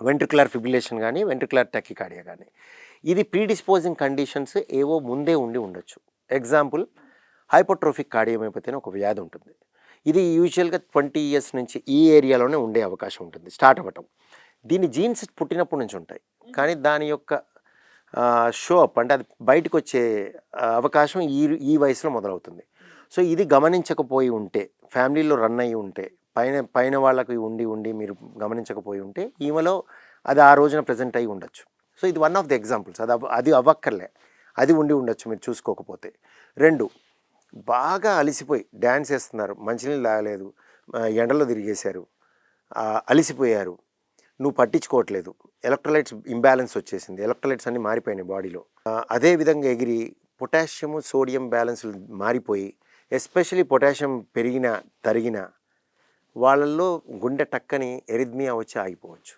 Ventricular fibrillation కానీ ventricular tachycardia కానీ. ఇది ప్రీడిస్పోజింగ్ కండిషన్స్ ఏవో ముందే ఉండొచ్చు. ఎగ్జాంపుల్ హైపోట్రోఫిక్ కార్డియోమయోపతి అని ఒక వ్యాధి ఉంటుంది. ఇది యూజువల్గా 20 ఇయర్స్ నుంచి ఈ ఏరియాలోనే ఉండే అవకాశం ఉంటుంది స్టార్ట్ అవ్వటం. దీని జీన్స్ పుట్టినప్పటి నుంచి ఉంటాయి, కానీ దాని యొక్క షో అప్ అంటే అది బయటకు వచ్చే అవకాశం ఈ వయసులో మొదలవుతుంది. సో ఇది గమనించకపోయి ఉంటే, ఫ్యామిలీలో రన్ అయ్యి ఉంటే, పైన వాళ్ళకి ఉండి మీరు గమనించకపోయి ఉంటే ఈమెలో అది ఆ రోజున ప్రజెంట్ అయ్యి ఉండొచ్చు. సో ఇది వన్ ఆఫ్ ది ఎగ్జాంపుల్స్. అది అవ్వక్కర్లే, అది ఉండొచ్చు మీరు చూసుకోకపోతే. 2, బాగా అలిసిపోయి డ్యాన్స్ వేస్తున్నారు, మంచినీళ్ళు తాగలేదు, ఎండలో తిరిగేశారు, అలిసిపోయారు, నువ్వు పట్టించుకోవట్లేదు, ఎలక్ట్రోలైట్స్ ఇంబ్యాలెన్స్ వచ్చేసింది, ఎలక్ట్రోలైట్స్ అన్నీ మారిపోయినాయి బాడీలో. అదేవిధంగా ఎగిరి పొటాషియము సోడియం బ్యాలెన్స్ మారిపోయి, ఎస్పెషలీ పొటాషియం తరిగిన వాళ్ళల్లో గుండె టక్కని ఎరిథ్మియా వచ్చి ఆగిపోవచ్చు.